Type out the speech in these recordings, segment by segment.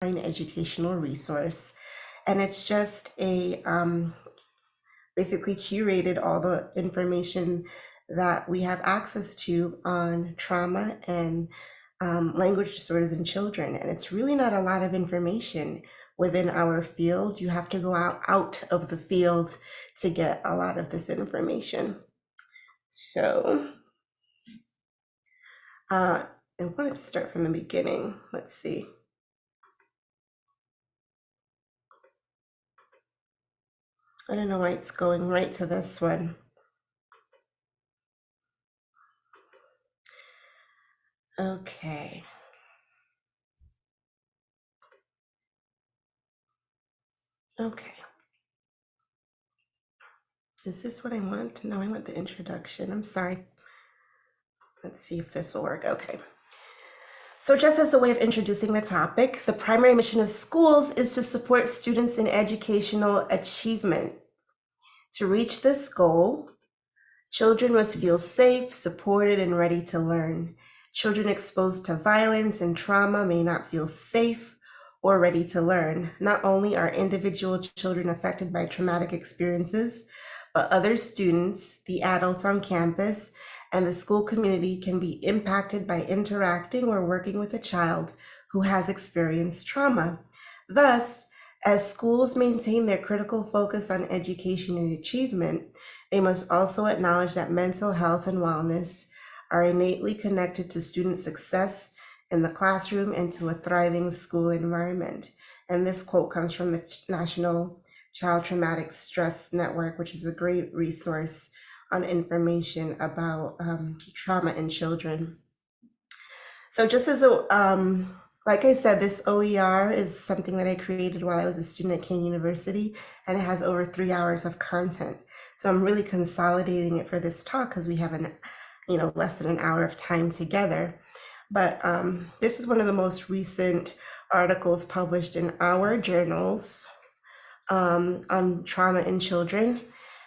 educational resource, and it's just a basically curated all the information that we have access to on trauma and language disorders in children. And it's really not a lot of information within our field. You have to go out of the field to get a lot of this information. So I wanted to start from the beginning. Let's see. I don't know why it's going right to this one. Okay. Okay. Is this what I want? No, I want the introduction. I'm sorry. Let's see if this will work. Okay. So just as a way of introducing the topic, the primary mission of schools is to support students in educational achievement. To reach this goal, children must feel safe, supported, and ready to learn. Children exposed to violence and trauma may not feel safe or ready to learn. Not only are individual children affected by traumatic experiences, but other students, the adults on campus, and the school community can be impacted by interacting or working with a child who has experienced trauma. Thus, as schools maintain their critical focus on education and achievement, they must also acknowledge that mental health and wellness are innately connected to student success in the classroom and to a thriving school environment. And this quote comes from the National Child Traumatic Stress Network, which is a great resource on information about trauma in children. So just as a, like I said, this OER is something that I created while I was a student at Kean University, and it has over 3 hours of content. So I'm really consolidating it for this talk because we have less than an hour of time together. But this is one of the most recent articles published in our journals on trauma in children.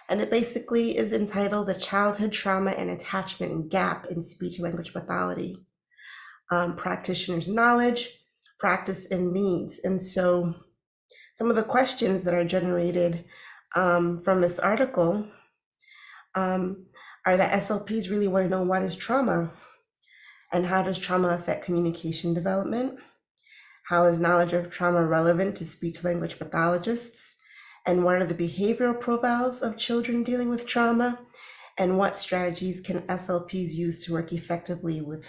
And it basically is entitled The Childhood Trauma and Attachment Gap in Speech Language Pathology. Practitioners' knowledge, practice, and needs. And so some of the questions that are generated from this article are that SLPs really want to know, what is trauma? And how does trauma affect communication development? How is knowledge of trauma relevant to speech language pathologists? And what are the behavioral profiles of children dealing with trauma? And what strategies can SLPs use to work effectively with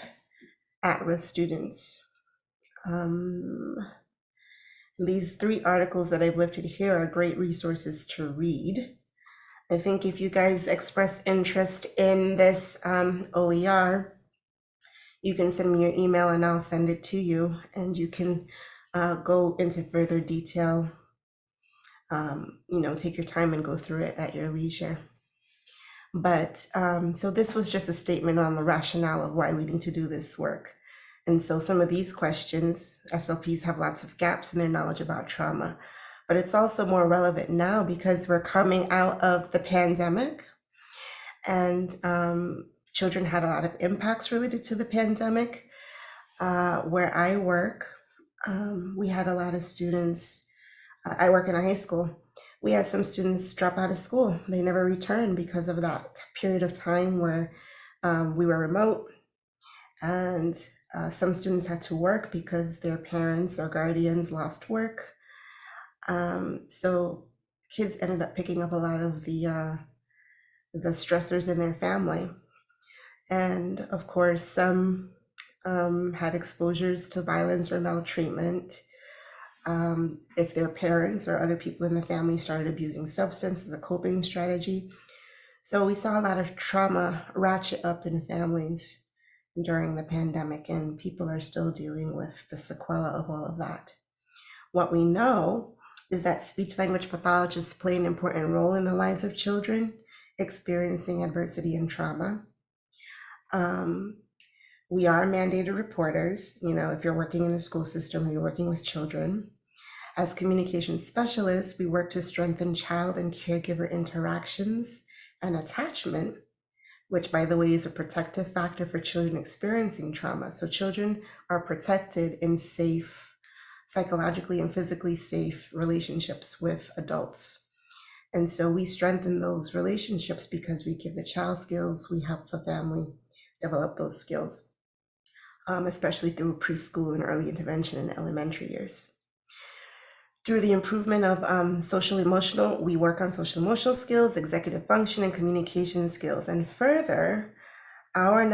at-risk students? These 3 articles that I've lifted here are great resources to read. I think if you guys express interest in this OER, you can send me your email and I'll send it to you, and you can go into further detail. Take your time and go through it at your leisure. But so this was just a statement on the rationale of why we need to do this work. And so some of these questions, SLPs have lots of gaps in their knowledge about trauma, but it's also more relevant now because we're coming out of the pandemic, and children had a lot of impacts related to the pandemic. Where I work, we had a lot of students. I work in a high school. We had some students drop out of school. They never returned because of that period of time where we were remote, and some students had to work because their parents or guardians lost work. So kids ended up picking up a lot of the stressors in their family. And of course, some had exposures to violence or maltreatment. If their parents or other people in the family started abusing substance as a coping strategy. So we saw a lot of trauma ratchet up in families during the pandemic, and people are still dealing with the sequela of all of that. What we know is that speech language pathologists play an important role in the lives of children experiencing adversity and trauma. We are mandated reporters. If you're working in the school system, you're working with children. As communication specialists, we work to strengthen child and caregiver interactions and attachment, which, by the way, is a protective factor for children experiencing trauma. So children are protected in safe psychologically and physically safe relationships with adults. And so we strengthen those relationships because we give the child skills, we help the family develop those skills, especially through preschool and early intervention in elementary years. Through the improvement of social emotional, we work on social emotional skills, executive function, and communication skills. And further, our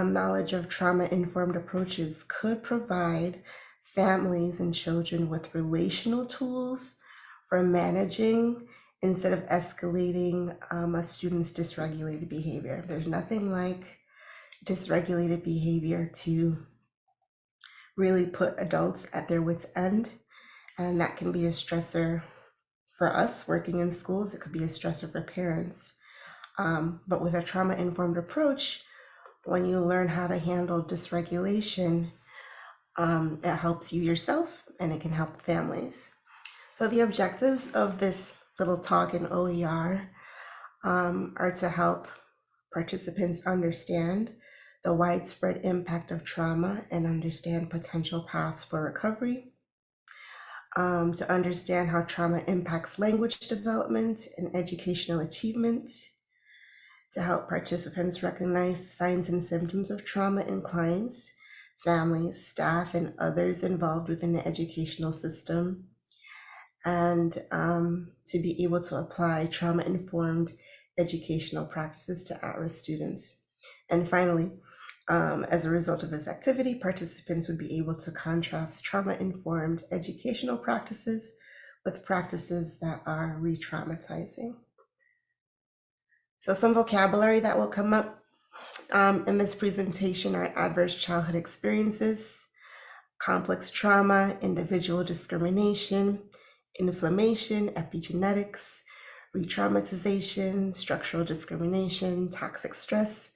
knowledge of trauma-informed approaches could provide families and children with relational tools for managing instead of escalating a student's dysregulated behavior. There's nothing like dysregulated behavior to really put adults at their wits' end, and that can be a stressor for us working in schools. It could be a stressor for parents. But with a trauma-informed approach, when you learn how to handle dysregulation, it helps you yourself and it can help families. So the objectives of this little talk in OER are to help participants understand the widespread impact of trauma and understand potential paths for recovery, to understand how trauma impacts language development and educational achievement, to help participants recognize the signs and symptoms of trauma in clients, families, staff, and others involved within the educational system, and to be able to apply trauma-informed educational practices to at-risk students. And finally, as a result of this activity, participants would be able to contrast trauma-informed educational practices with practices that are re-traumatizing. So some vocabulary that will come up in this presentation are adverse childhood experiences, complex trauma, individual discrimination, inflammation, epigenetics, re-traumatization, structural discrimination, toxic stress,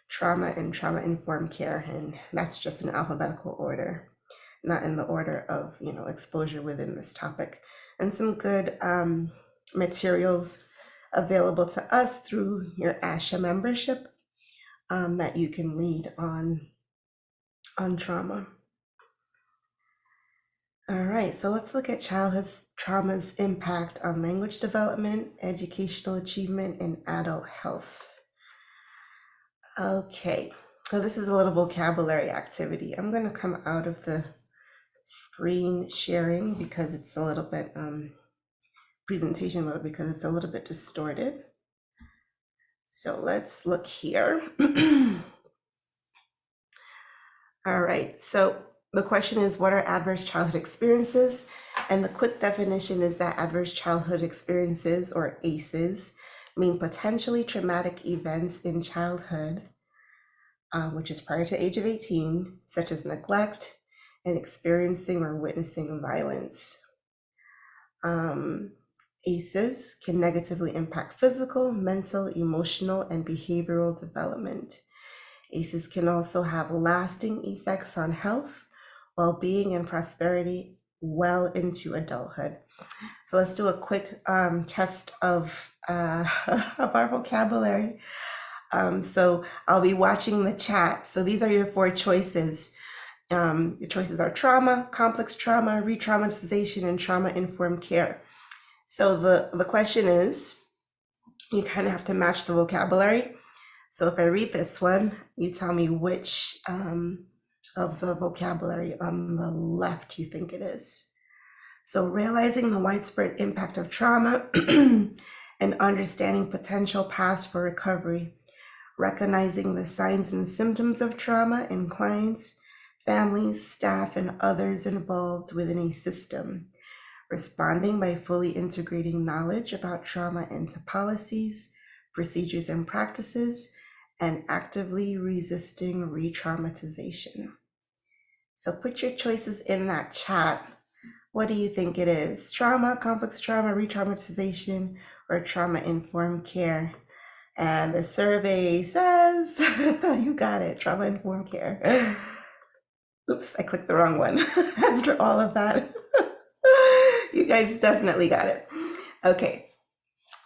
trauma, and trauma-informed care. And that's just in alphabetical order, not in the order of, exposure within this topic. And some good materials available to us through your ASHA membership that you can read on trauma. All right, so let's look at childhood trauma's impact on language development, educational achievement, and adult health. Okay, so this is a little vocabulary activity. I'm going to come out of the screen sharing because it's a little bit presentation mode because it's a little bit distorted. So let's look here. All right, so the question is, what are adverse childhood experiences? And the quick definition is that adverse childhood experiences, or ACEs, mean potentially traumatic events in childhood, which is prior to age of 18, such as neglect and experiencing or witnessing violence. ACEs can negatively impact physical, mental, emotional, and behavioral development. ACEs can also have lasting effects on health, well-being, and prosperity well into adulthood. So let's do a quick test of our vocabulary. So I'll be watching the chat. So these are your 4 choices. The choices are trauma, complex trauma, re-traumatization, and trauma-informed care. So the question is, you kind of have to match the vocabulary. So if I read this one, you tell me which of the vocabulary on the left you think it is. So realizing the widespread impact of trauma and understanding potential paths for recovery, recognizing the signs and symptoms of trauma in clients, families, staff, and others involved within a system, responding by fully integrating knowledge about trauma into policies, procedures, and practices, and actively resisting re-traumatization. So put your choices in that chat. What do you think it is? Trauma, complex trauma, re-traumatization, or trauma-informed care? And the survey says, you got it, trauma-informed care. Oops, I clicked the wrong one. After all of that, you guys definitely got it. Okay.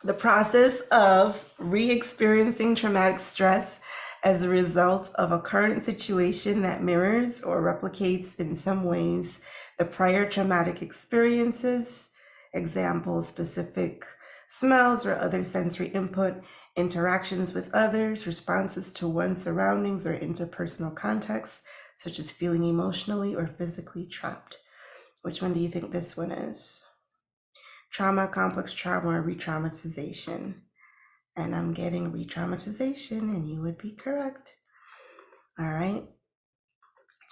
The process of re-experiencing traumatic stress as a result of a current situation that mirrors or replicates in some ways the prior traumatic experiences, examples, specific smells or other sensory input, interactions with others, responses to one's surroundings or interpersonal contexts, such as feeling emotionally or physically trapped. Which one do you think this one is? Trauma, complex trauma, or re-traumatization? And I'm getting re-traumatization, and you would be correct. All right.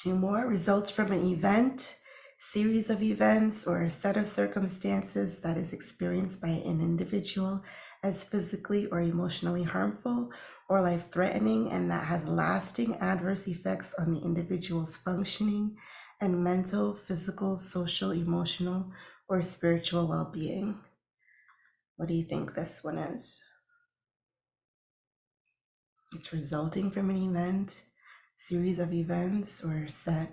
Two more. Results from an event, series of events, or a set of circumstances that is experienced by an individual as physically or emotionally harmful or life-threatening, and that has lasting adverse effects on the individual's functioning and mental, physical, social, emotional, or spiritual well-being. What do you think this one is? It's resulting from an event, series of events, or a set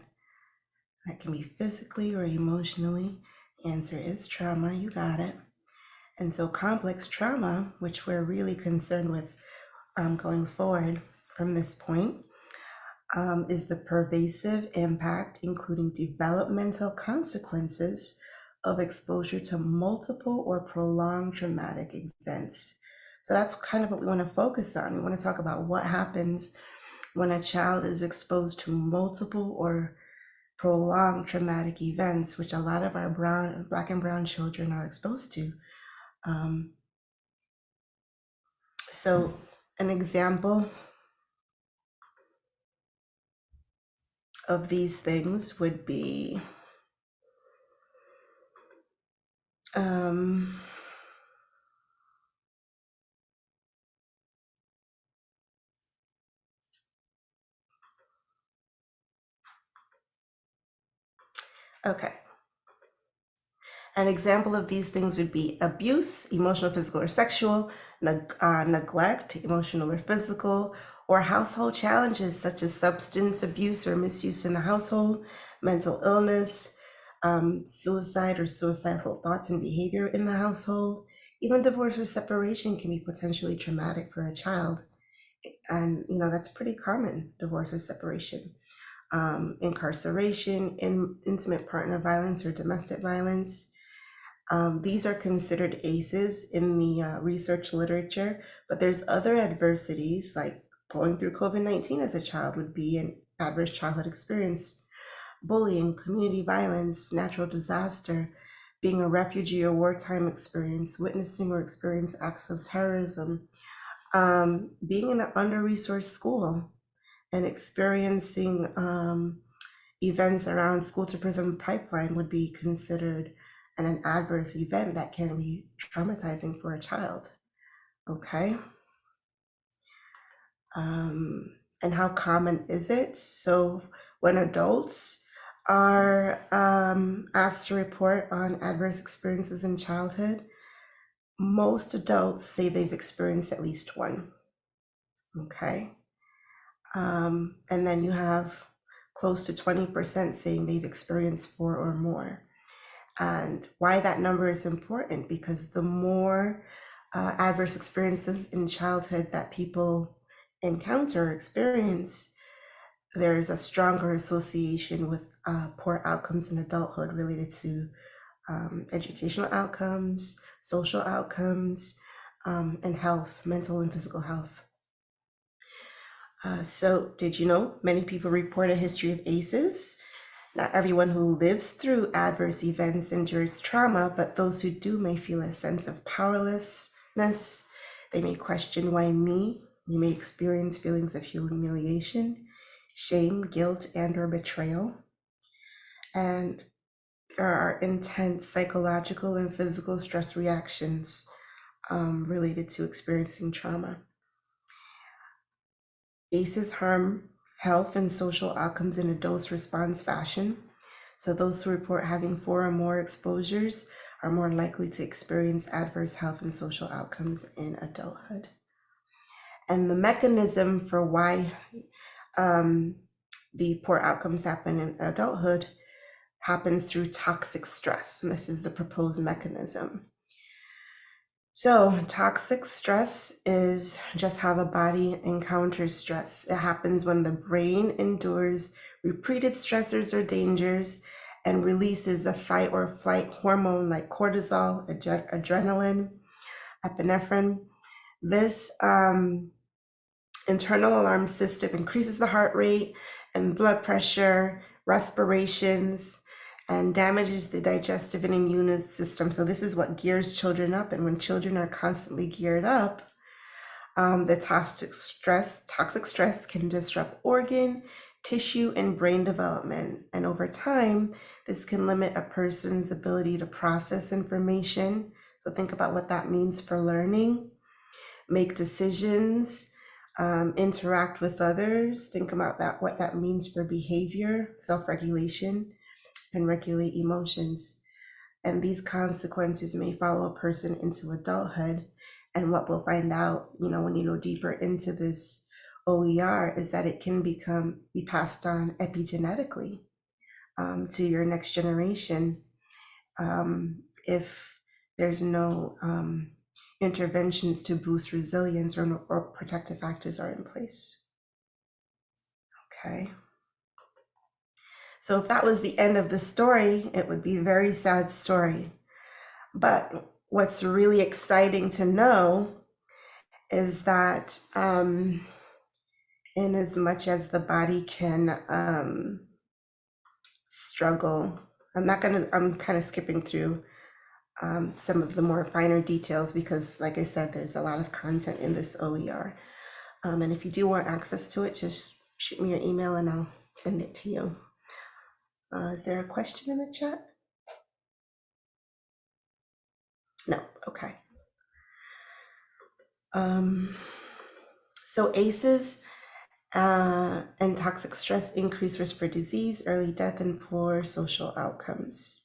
that can be physically or emotionally. The answer is trauma. You got it. And so complex trauma, which we're really concerned with going forward from this point, is the pervasive impact, including developmental consequences of exposure to multiple or prolonged traumatic events. So that's kind of what we want to focus on. We want to talk about what happens when a child is exposed to multiple or prolonged traumatic events, which a lot of our Black and brown children are exposed to. So an example of these things would be okay. An example of these things would be abuse, emotional, physical, or sexual, neglect, emotional or physical, or household challenges such as substance abuse or misuse in the household, mental illness, suicide or suicidal thoughts and behavior in the household. Even divorce or separation can be potentially traumatic for a child. And, that's pretty common, divorce or separation. Incarceration, intimate partner violence or domestic violence. These are considered ACEs in the research literature, but there's other adversities like going through COVID-19 as a child would be an adverse childhood experience. Bullying, community violence, natural disaster, being a refugee or wartime experience, witnessing or experience acts of terrorism, being in an under-resourced school and experiencing events around school to prison pipeline would be considered an adverse event that can be traumatizing for a child. Okay. And how common is it? So when adults are asked to report on adverse experiences in childhood, most adults say they've experienced at least one. Okay. And then you have close to 20% saying they've experienced 4 or more. And why that number is important, because the more adverse experiences in childhood that people encounter or experience, there's a stronger association with poor outcomes in adulthood related to educational outcomes, social outcomes, and health, mental and physical health. So did you know many people report a history of ACEs? Not everyone who lives through adverse events endures trauma, but those who do may feel a sense of powerlessness. They may question, why me? You may experience feelings of humiliation, shame, guilt, and or betrayal. And there are intense psychological and physical stress reactions related to experiencing trauma. ACEs harm health and social outcomes in a dose response fashion. So those who report having 4 or more exposures are more likely to experience adverse health and social outcomes in adulthood. And the mechanism for why the poor outcomes happen in adulthood happens through toxic stress. And this is the proposed mechanism. So toxic stress is just how the body encounters stress. It happens when the brain endures repeated stressors or dangers, and releases a fight or flight hormone like cortisol, adrenaline, epinephrine. This internal alarm system increases the heart rate and blood pressure, respirations, and damages the digestive and immune system. So this is what gears children up. And when children are constantly geared up, the toxic stress can disrupt organ, tissue, and brain development. And over time, this can limit a person's ability to process information. So think about what that means for learning, make decisions, interact with others. Think about that, what that means for behavior, self-regulation, and regulate emotions. And these consequences may follow a person into adulthood. And what we'll find out, when you go deeper into this OER, is that it can be passed on epigenetically to your next generation if there's no interventions to boost resilience or protective factors are in place. Okay. So if that was the end of the story, it would be a very sad story. But what's really exciting to know is that in as much as the body can struggle, I'm kind of skipping through some of the more finer details because, like I said, there's a lot of content in this OER. And if you do want access to it, just shoot me your email and I'll send it to you. Is there a question in the chat? No, okay. So ACEs and toxic stress increase risk for disease, early death, and poor social outcomes.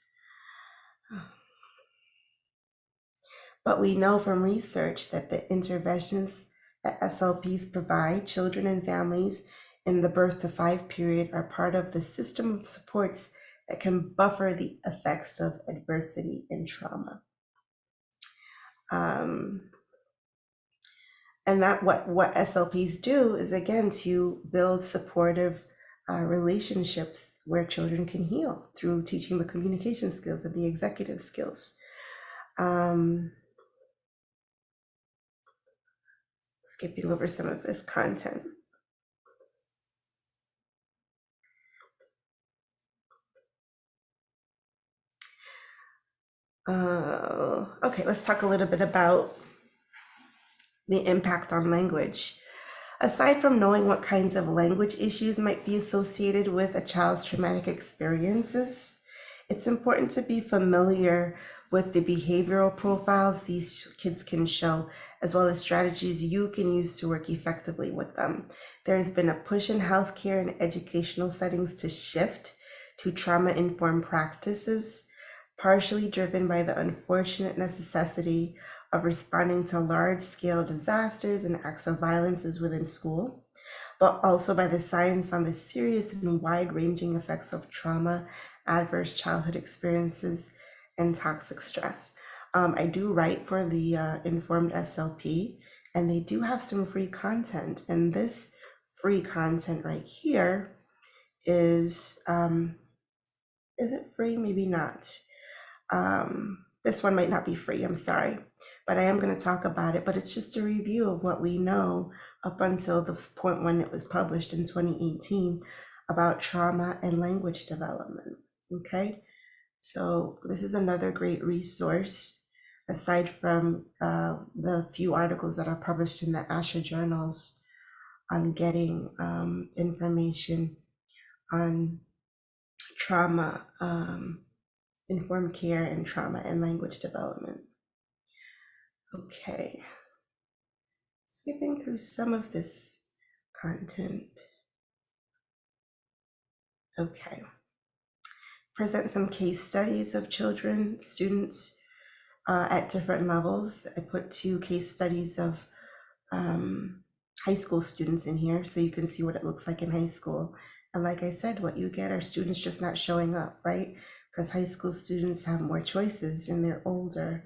But we know from research that the interventions that SLPs provide children and families in the birth to 5 period are part of the system of supports that can buffer the effects of adversity and trauma. And that what SLPs do is, again, to build supportive relationships where children can heal through teaching the communication skills and the executive skills. Skipping over some of this content. Okay, let's talk a little bit about the impact on language. Aside from knowing what kinds of language issues might be associated with a child's traumatic experiences, it's important to be familiar with the behavioral profiles these kids can show, as well as strategies you can use to work effectively with them. There's been a push in healthcare and educational settings to shift to trauma-informed practices, partially driven by the unfortunate necessity of responding to large-scale disasters and acts of violences within school, but also by the science on the serious and wide-ranging effects of trauma, adverse childhood experiences, and toxic stress. I do write for the Informed SLP, and they do have some free content. And this free content right here is it free? Maybe not. This one might not be free, I'm sorry, but I am going to talk about it. But it's just a review of what we know up until this point when it was published in 2018 about trauma and language development. Okay, so this is another great resource aside from the few articles that are published in the ASHA journals on getting information on trauma, informed care, and trauma and language development. Okay, skipping through some of this content. Okay, present some case studies of children, students at different levels. I put 2 case studies of high school students in here so you can see what it looks like in high school. And like I said, what you get are students just not showing up, right? Because high school students have more choices and they're older.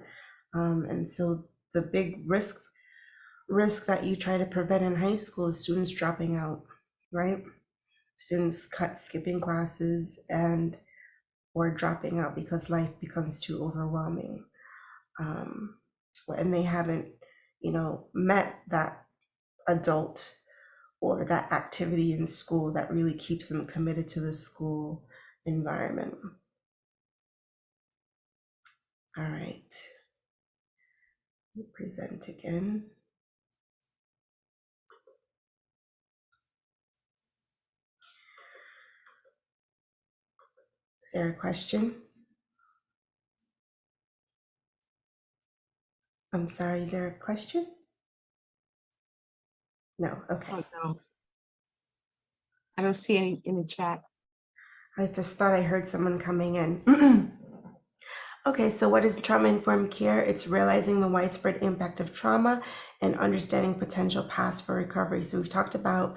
And so the big risk that you try to prevent in high school is students dropping out, right? Students skipping classes and or dropping out because life becomes too overwhelming. And they haven't, met that adult or that activity in school that really keeps them committed to the school environment. All right, present again. Is there a question? I'm sorry, is there a question? No, okay. Oh, no. I don't see any in the chat. I just thought I heard someone coming in. Okay, so what is trauma-informed care? It's realizing the widespread impact of trauma and understanding potential paths for recovery. So we've talked about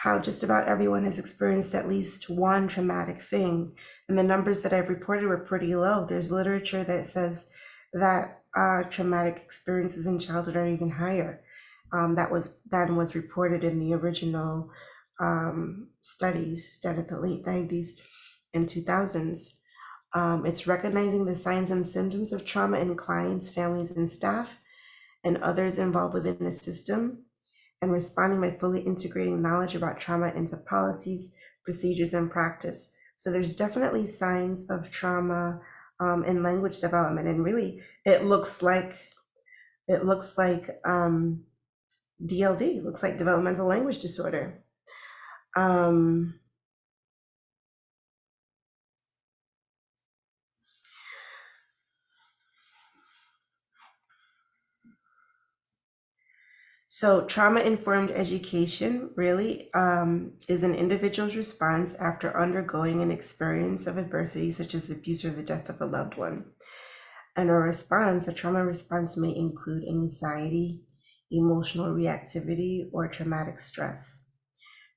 how just about everyone has experienced at least one traumatic thing. And the numbers that I've reported were pretty low. There's literature that says that traumatic experiences in childhood are even higher. That was reported in the original studies done at the late 90s and 2000s. It's recognizing the signs and symptoms of trauma in clients, families, and staff, and others involved within the system, and responding by fully integrating knowledge about trauma into policies, procedures, and practice. So there's definitely signs of trauma in language development, and really, it looks like DLD, looks like developmental language disorder. So trauma-informed education really is an individual's response after undergoing an experience of adversity, such as abuse or the death of a loved one. And a trauma response may include anxiety, emotional reactivity, or traumatic stress.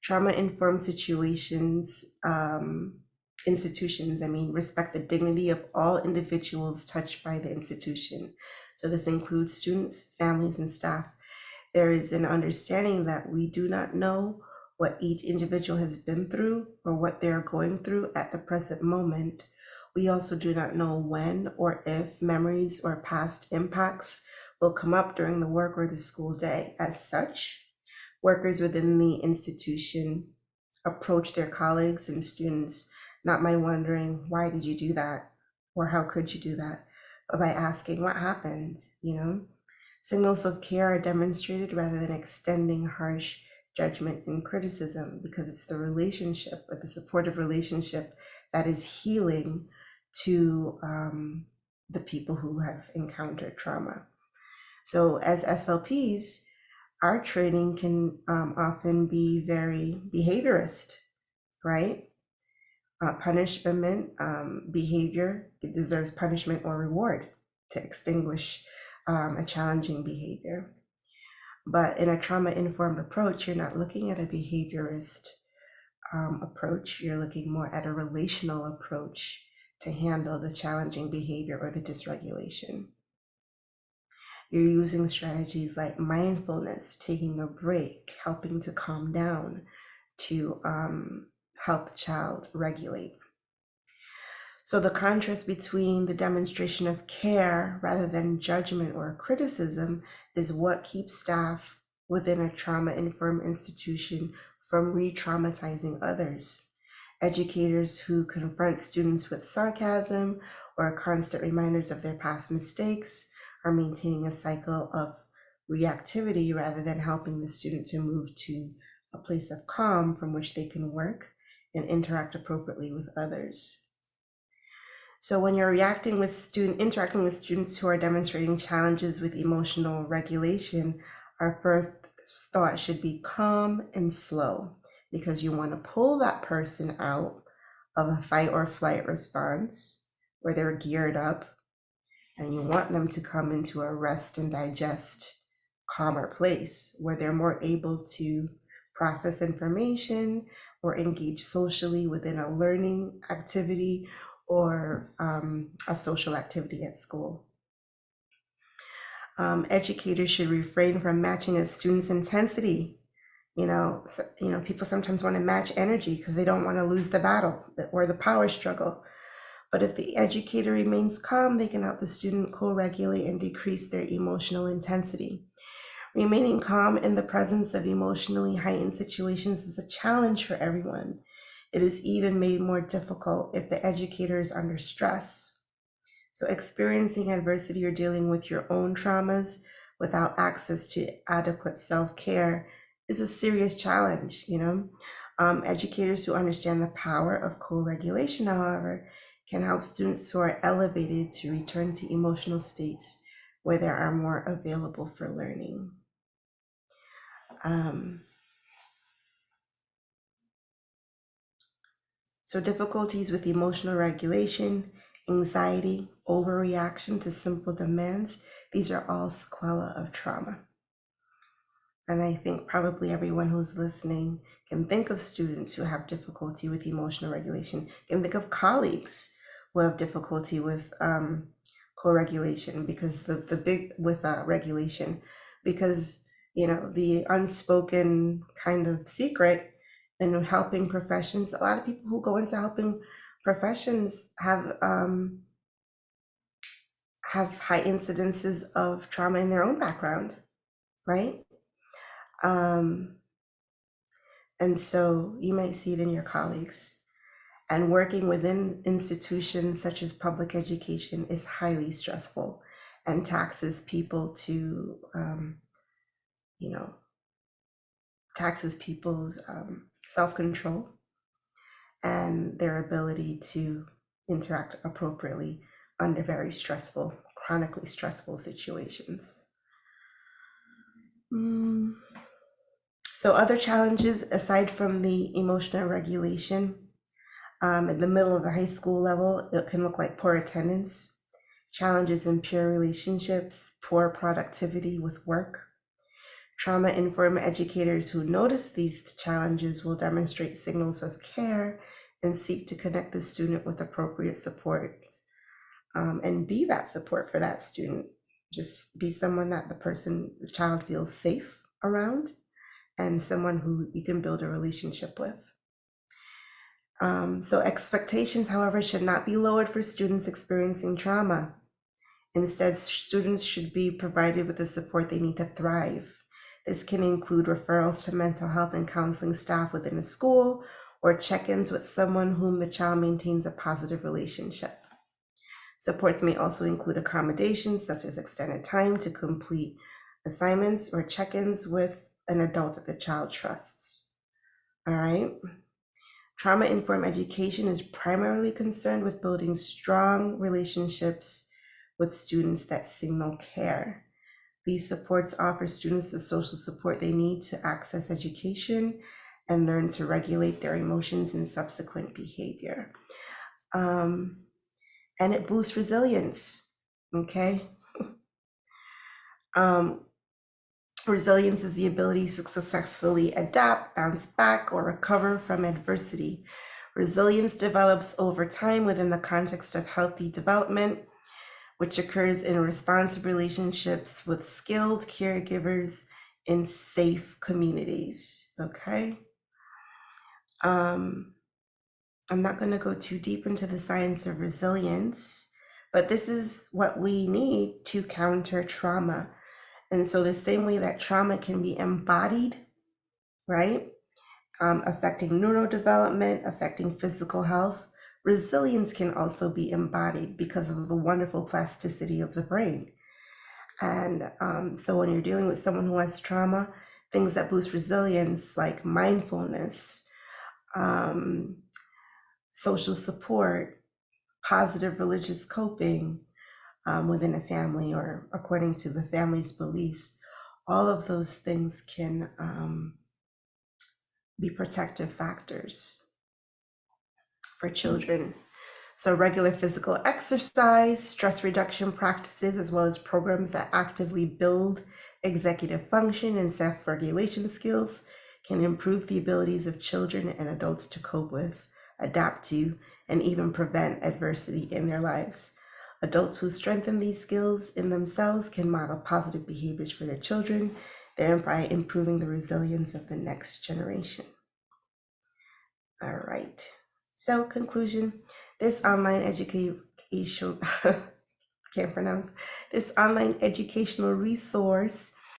Trauma-informed institutions, respect the dignity of all individuals touched by the institution. So this includes students, families, and staff. There is an understanding that we do not know what each individual has been through or what they're going through at the present moment. We also do not know when or if memories or past impacts will come up during the work or the school day. As such, workers within the institution approach their colleagues and students not by wondering, why did you do that? Or how could you do that? But by asking, what happened? Signals of care are demonstrated rather than extending harsh judgment and criticism, because it's the relationship, or the supportive relationship, that is healing to the people who have encountered trauma. So as SLPs, our training can often be very behaviorist, right? Punishment behavior, it deserves punishment or reward to extinguish a challenging behavior. But in a trauma-informed approach, you're not looking at a behaviorist approach, you're looking more at a relational approach to handle the challenging behavior or the dysregulation. You're using strategies like mindfulness, taking a break, helping to calm down, to help the child regulate. So the contrast between the demonstration of care rather than judgment or criticism is what keeps staff within a trauma-informed institution from re-traumatizing others. Educators who confront students with sarcasm or constant reminders of their past mistakes are maintaining a cycle of reactivity rather than helping the student to move to a place of calm from which they can work and interact appropriately with others. So when you're interacting with students who are demonstrating challenges with emotional regulation, our first thought should be calm and slow, because you want to pull that person out of a fight or flight response where they're geared up, and you want them to come into a rest and digest, calmer place where they're more able to process information or engage socially within a learning activity or a social activity at school. Educators should refrain from matching a student's intensity. People sometimes want to match energy because they don't want to lose the battle or the power struggle. But if the educator remains calm, they can help the student co-regulate and decrease their emotional intensity. Remaining calm in the presence of emotionally heightened situations is a challenge for everyone. It is even made more difficult if the educator is under stress. So, experiencing adversity or dealing with your own traumas without access to adequate self care is a serious challenge, you know. Educators who understand the power of co regulation, however, can help students who are elevated to return to emotional states where they are more available for learning. So, difficulties with emotional regulation, anxiety, overreaction to simple demands, these are all sequelae of trauma. And I think probably everyone who's listening can think of students who have difficulty with emotional regulation, can think of colleagues who have difficulty with co-regulation because the big with regulation, because you know the unspoken kind of secret in helping professions. A lot of people who go into helping professions have high incidences of trauma in their own background, right? And so you might see it in your colleagues. And working within institutions such as public education is highly stressful and taxes people to, you know, taxes people's self-control and their ability to interact appropriately under very stressful, chronically stressful situations. So other challenges aside from the emotional regulation, in the middle of the high school level, it can look like poor attendance, challenges in peer relationships, poor productivity with work. Trauma-informed educators who notice these challenges will demonstrate signals of care and seek to connect the student with appropriate support, and be that support for that student. Just be someone that the child feels safe around and someone who you can build a relationship with. So expectations, however, should not be lowered for students experiencing trauma. Instead, students should be provided with the support they need to thrive. This can include referrals to mental health and counseling staff within a school or check-ins with someone whom the child maintains a positive relationship. Supports may also include accommodations such as extended time to complete assignments or check-ins with an adult that the child trusts. All right. Trauma-informed education is primarily concerned with building strong relationships with students that signal care. These supports offer students the social support they need to access education and learn to regulate their emotions and subsequent behavior. And it boosts resilience, okay? Resilience is the ability to successfully adapt, bounce back, or recover from adversity. Resilience develops over time within the context of healthy development, which occurs in responsive relationships with skilled caregivers in safe communities, okay? I'm not going to go too deep into the science of resilience, but this is what we need to counter trauma. And so the same way that trauma can be embodied, right? Affecting neurodevelopment, affecting physical health, resilience can also be embodied because of the wonderful plasticity of the brain. And so when you're dealing with someone who has trauma, things that boost resilience like mindfulness, social support, positive religious coping within a family or according to the family's beliefs, all of those things can be protective factors for children. So regular physical exercise, stress reduction practices, as well as programs that actively build executive function and self-regulation skills can improve the abilities of children and adults to cope with, adapt to, and even prevent adversity in their lives. Adults who strengthen these skills in themselves can model positive behaviors for their children, thereby improving the resilience of the next generation. All right. So conclusion, This online education, can't pronounce, this online educational resource